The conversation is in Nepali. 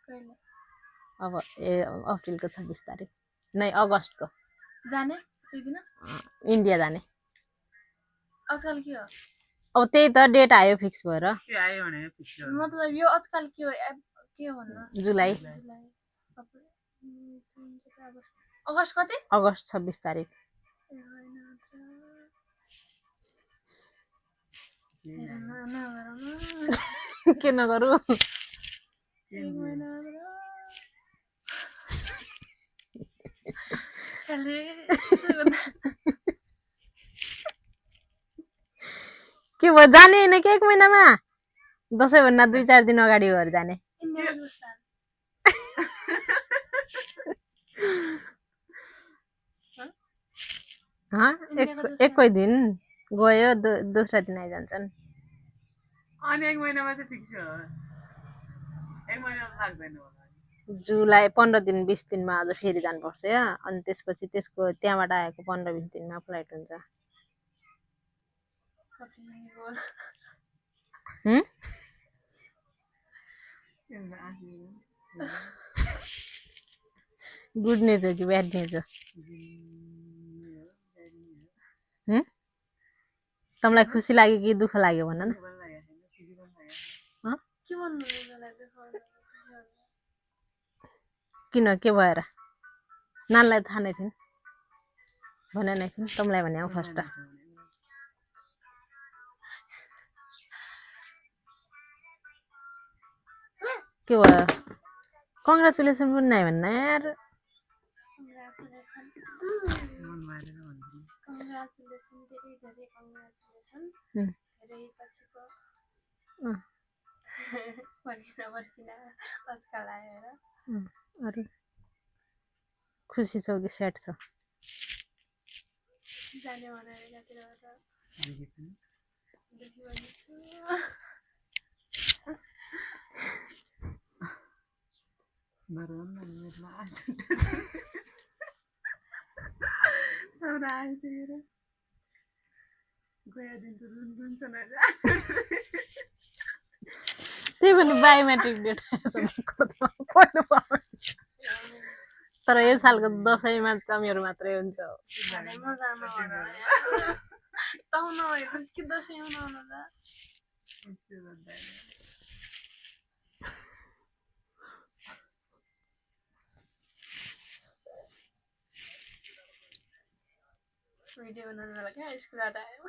अब अप्रिलको 26 तारिक नै अगस्तको जाने त्यो दिन इन्डिया जाने आजकल के हो अब त्यही त डेट आयो फिक्स भएर मतलब यो आजकल के हो भन्नु जुलाई अगस्त कति अगस्त 26 तारिक के नगरौँ के भयो जाने होइन कि 1 महिनामा दसैँ भन्दा 2-4 दिन अगाडि भएर जाने एकै दिन गयो दोस्रो दिन आइजान्छन् अनि 1 महिनामा चाहिँ फिक्स हो 1 महिना लाग्दैन होला जुलाई 15 दिन 20 दिनमा अझ फेरि जानुपर्छ अनि त्यसपछि त्यसको त्यहाँबाट आएको 15-20 दिनमा फ्लाइट हुन्छ गुड न्युज हो कि ब्याड न्युज हो तँलाई खुसी लाग्यो कि दुःख लाग्यो भन न किन के भएर नानीलाई थाहा नै थियो भने नै थियो तँलाई भने फर्स्ट के भयो कङ्ग्रेचुलेसन पनि नै भन्न यार अरू खुसी छौ कि स्याड छौ त्यही पनि बायोमेट्रिक डेट तर यो सालको दसैँमा त मेरो मात्रै हुन्छ भिडियो बनाउनु बेला क्या स्कुलबाट आयो